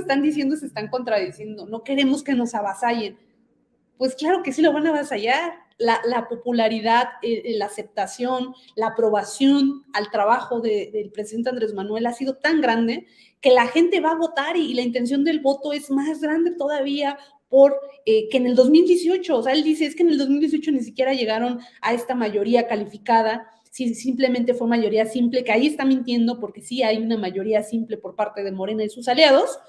están diciendo se están contradiciendo. No queremos que nos avasallen. Pues claro que sí lo van a avasallar. La popularidad, la aceptación, la aprobación al trabajo del presidente Andrés Manuel ha sido tan grande que la gente va a votar y la intención del voto es más grande todavía por que en el 2018, o sea, él dice, es que en el 2018 ni siquiera llegaron a esta mayoría calificada, si simplemente fue mayoría simple, que ahí está mintiendo porque sí hay una mayoría simple por parte de Morena y sus aliados.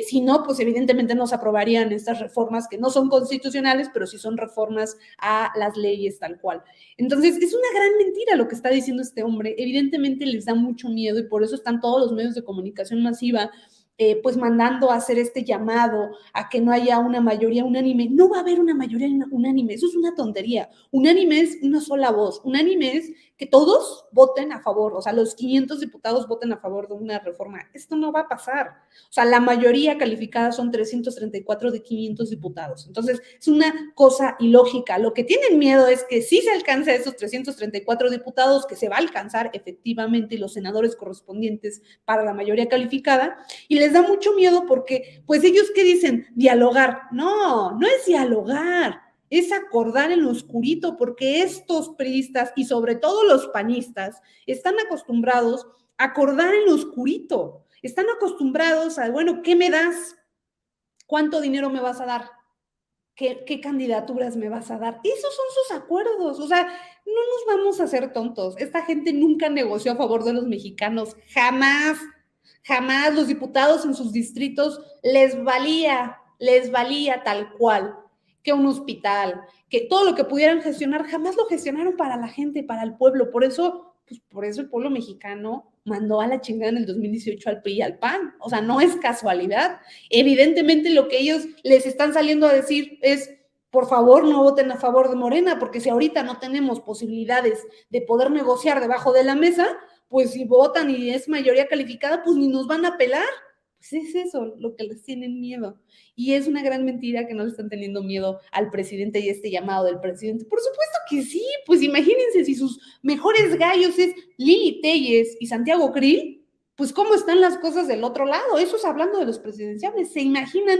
Si no, pues evidentemente no se aprobarían estas reformas que no son constitucionales, pero sí son reformas a las leyes tal cual. Entonces, es una gran mentira lo que está diciendo este hombre. Evidentemente les da mucho miedo y por eso están todos los medios de comunicación masiva pues mandando a hacer este llamado a que no haya una mayoría unánime. No va a haber una mayoría unánime, eso es una tontería. Unánime es una sola voz, unánime es que todos voten a favor, o sea, los 500 diputados voten a favor de una reforma. Esto no va a pasar. O sea, la mayoría calificada son 334 de 500 diputados. Entonces, es una cosa ilógica. Lo que tienen miedo es que sí se alcance a esos 334 diputados, que se va a alcanzar efectivamente y los senadores correspondientes para la mayoría calificada, y les da mucho miedo porque, pues ellos, ¿qué dicen? Dialogar. No, no es dialogar, es acordar en lo oscurito, porque estos priistas y sobre todo los panistas están acostumbrados a acordar en lo oscurito, están acostumbrados a, bueno, ¿qué me das? ¿Cuánto dinero me vas a dar? ¿Qué candidaturas me vas a dar? Esos son sus acuerdos, o sea, no nos vamos a hacer tontos. Esta gente nunca negoció a favor de los mexicanos, jamás, jamás. Los diputados en sus distritos les valía tal cual que un hospital, que todo lo que pudieran gestionar, jamás lo gestionaron para la gente, para el pueblo. Por eso, pues por eso el pueblo mexicano mandó a la chingada en el 2018 al PRI y al PAN. O sea, no es casualidad. Evidentemente lo que ellos les están saliendo a decir es, por favor, no voten a favor de Morena, porque si ahorita no tenemos posibilidades de poder negociar debajo de la mesa, pues si votan y es mayoría calificada, pues ni nos van a pelar. Pues es eso lo que les tienen miedo. Y es una gran mentira que no le están teniendo miedo al presidente y este llamado del presidente. Por supuesto que sí, pues imagínense si sus mejores gallos es Lili Téllez y Santiago Krill, pues cómo están las cosas del otro lado. Eso es hablando de los presidenciales. ¿Se imaginan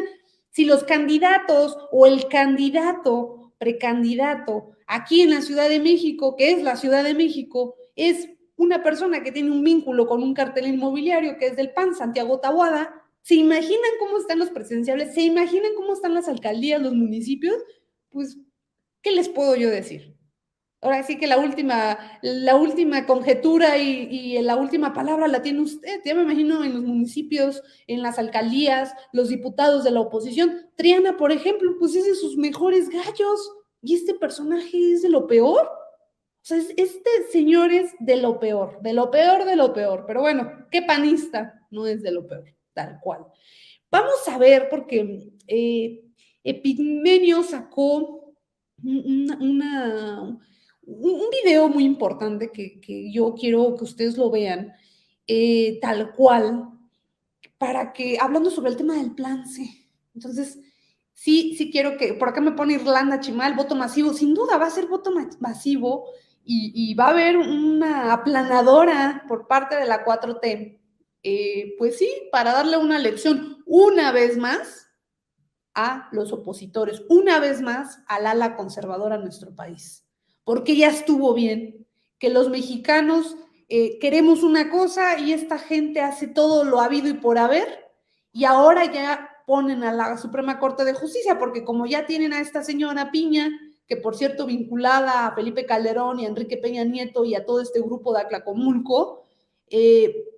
si los candidatos o el candidato, precandidato, aquí en la Ciudad de México, que es la Ciudad de México, es una persona que tiene un vínculo con un cartel inmobiliario que es del PAN, Santiago Taboada? ¿Se imaginan cómo están los presidenciales? ¿Se imaginan cómo están las alcaldías, los municipios? Pues, ¿qué les puedo yo decir? Ahora sí que la última conjetura y la última palabra la tiene usted. Ya me imagino en los municipios, en las alcaldías, los diputados de la oposición. Triana, por ejemplo, pues es de sus mejores gallos. Y este personaje es de lo peor. O sea, este señor es de lo peor, de lo peor, de lo peor. Pero bueno, qué panista no es de lo peor, tal cual. Vamos a ver, porque Epigmenio sacó un video muy importante que yo quiero que ustedes lo vean, tal cual, para que, hablando sobre el tema del plan C. Entonces, sí quiero que, por acá me pone Irlanda Chimal, voto masivo, sin duda va a ser voto masivo y va a haber una aplanadora por parte de la 4T, pues sí, para darle una lección una vez más a los opositores, una vez más al ala conservadora de nuestro país, porque ya estuvo bien que los mexicanos queremos una cosa y esta gente hace todo lo habido y por haber, y ahora ya ponen a la Suprema Corte de Justicia, porque como ya tienen a esta señora Piña, que por cierto vinculada a Felipe Calderón y a Enrique Peña Nieto y a todo este grupo de Atlacomulco,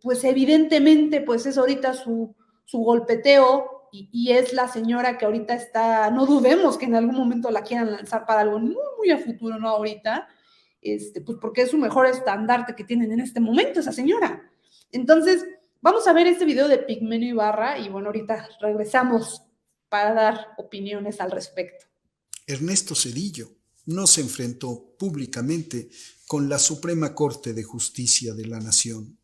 pues evidentemente pues es ahorita su golpeteo y es la señora que ahorita está, no dudemos que en algún momento la quieran lanzar para algo muy, muy a futuro, no ahorita, pues porque es su mejor estandarte que tienen en este momento esa señora. Entonces, vamos a ver este video de Pigmenio Ibarra y bueno, ahorita regresamos para dar opiniones al respecto. Ernesto Zedillo no se enfrentó públicamente con la Suprema Corte de Justicia de la Nación.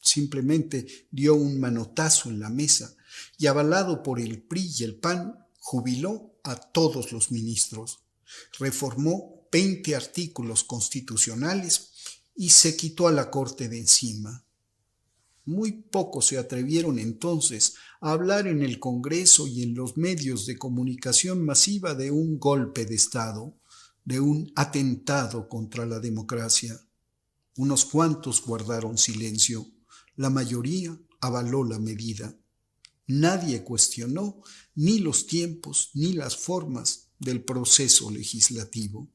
Simplemente dio un manotazo en la mesa y, avalado por el PRI y el PAN, jubiló a todos los ministros, reformó 20 artículos constitucionales y se quitó a la Corte de encima. Muy pocos se atrevieron entonces a hablar en el Congreso y en los medios de comunicación masiva de un golpe de Estado, de un atentado contra la democracia. Unos cuantos guardaron silencio, la mayoría avaló la medida. Nadie cuestionó ni los tiempos ni las formas del proceso legislativo.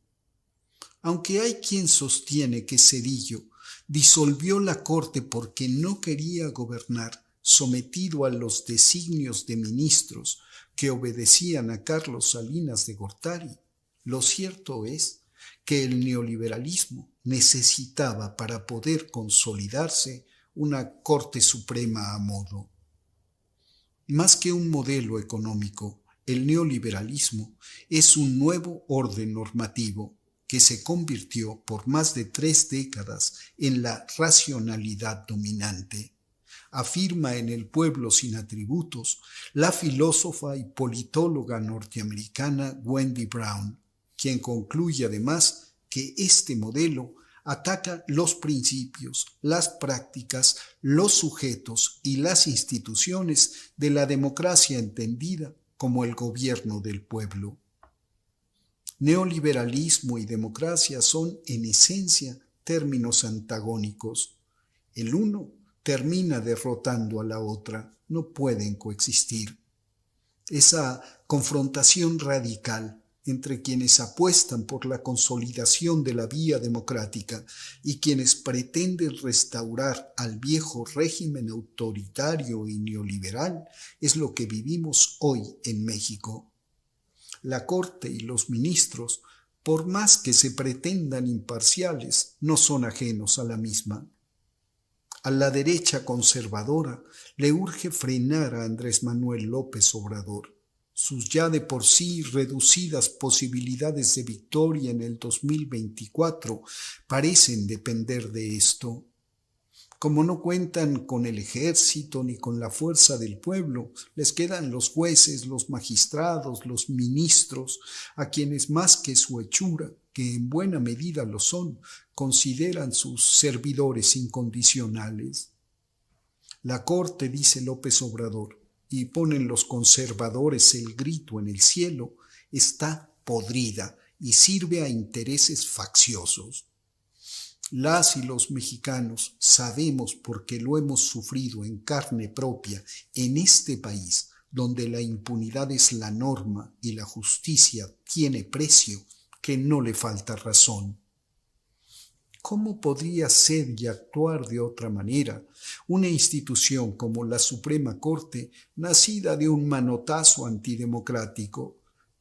Aunque hay quien sostiene que Zedillo disolvió la Corte porque no quería gobernar sometido a los designios de ministros que obedecían a Carlos Salinas de Gortari, lo cierto es que el neoliberalismo necesitaba para poder consolidarse una Corte Suprema a modo. Más que un modelo económico, el neoliberalismo es un nuevo orden normativo que se convirtió por más de 3 décadas en la racionalidad dominante. Afirma en El pueblo sin atributos la filósofa y politóloga norteamericana Wendy Brown, quien concluye además que este modelo ataca los principios, las prácticas, los sujetos y las instituciones de la democracia entendida como el gobierno del pueblo. Neoliberalismo y democracia son, en esencia, términos antagónicos. El uno termina derrotando a la otra, no pueden coexistir. Esa confrontación radical entre quienes apuestan por la consolidación de la vía democrática y quienes pretenden restaurar al viejo régimen autoritario y neoliberal es lo que vivimos hoy en México. La Corte y los ministros, por más que se pretendan imparciales, no son ajenos a la misma. A la derecha conservadora le urge frenar a Andrés Manuel López Obrador. Sus ya de por sí reducidas posibilidades de victoria en el 2024 parecen depender de esto. Como no cuentan con el ejército ni con la fuerza del pueblo, les quedan los jueces, los magistrados, los ministros, a quienes más que su hechura, que en buena medida lo son, consideran sus servidores incondicionales. La Corte, dice López Obrador, y ponen los conservadores el grito en el cielo, está podrida y sirve a intereses facciosos. Las y los mexicanos sabemos, porque lo hemos sufrido en carne propia en este país, donde la impunidad es la norma y la justicia tiene precio, que no le falta razón. ¿Cómo podría ser y actuar de otra manera una institución como la Suprema Corte, nacida de un manotazo antidemocrático,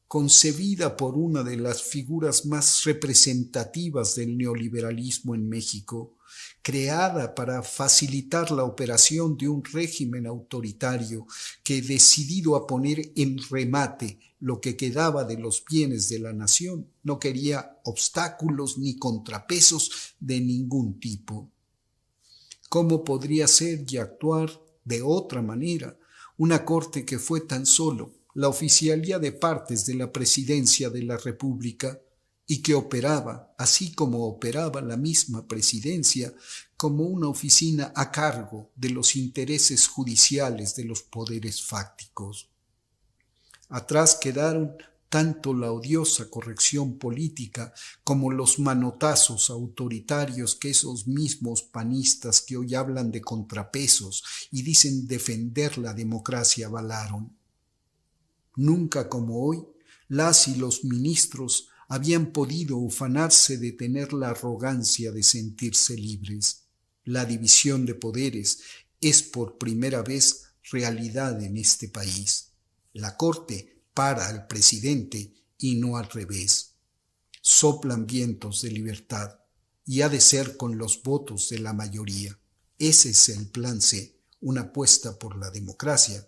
concebida por una de las figuras más representativas del neoliberalismo en México, creada para facilitar la operación de un régimen autoritario que, decidido a poner en remate lo que quedaba de los bienes de la nación, no quería obstáculos ni contrapesos de ningún tipo? ¿Cómo podría ser y actuar de otra manera una Corte que fue tan solo la oficialía de partes de la Presidencia de la República y que operaba, así como operaba la misma Presidencia, como una oficina a cargo de los intereses judiciales de los poderes fácticos? Atrás quedaron tanto la odiosa corrección política como los manotazos autoritarios que esos mismos panistas que hoy hablan de contrapesos y dicen defender la democracia avalaron. Nunca como hoy, las y los ministros habían podido ufanarse de tener la arrogancia de sentirse libres. La división de poderes es por primera vez realidad en este país. La Corte para al presidente y no al revés. Soplan vientos de libertad y ha de ser con los votos de la mayoría. Ese es el plan C, una apuesta por la democracia,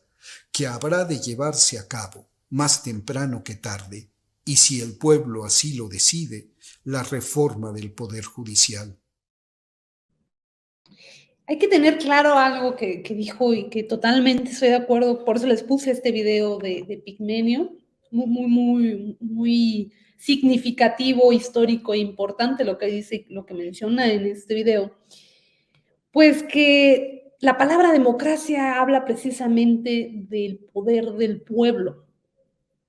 que habrá de llevarse a cabo más temprano que tarde, y si el pueblo así lo decide, la reforma del Poder Judicial. Hay que tener claro algo que dijo y que totalmente estoy de acuerdo, por eso les puse este video de Pigmenio, muy significativo, histórico e importante lo que dice, lo que menciona en este video. Pues que La palabra democracia habla precisamente del poder del pueblo.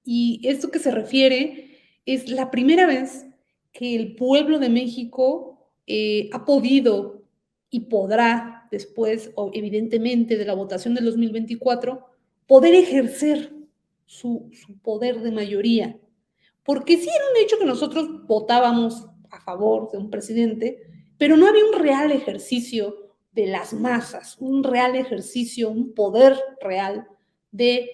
Y esto que se refiere es la primera vez que el pueblo de México ha podido y podrá, después, evidentemente, de la votación del 2024, poder ejercer su poder de mayoría. Porque sí era un hecho que nosotros votábamos a favor de un presidente, pero no había un real ejercicio de las masas, un real ejercicio, un poder real del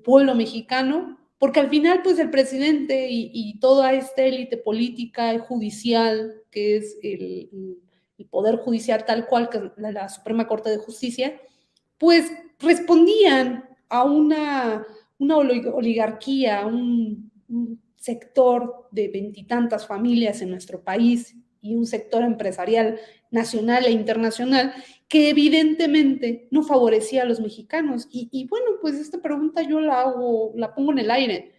pueblo mexicano, porque al final, pues el presidente y toda esta élite política y judicial, que es el poder judicial tal cual, que es la Suprema Corte de Justicia, pues respondían a una oligarquía, un sector de veintitantas familias en nuestro país y un sector empresarial nacional e internacional que evidentemente no favorecía a los mexicanos. Y bueno, pues esta pregunta yo la pongo en el aire.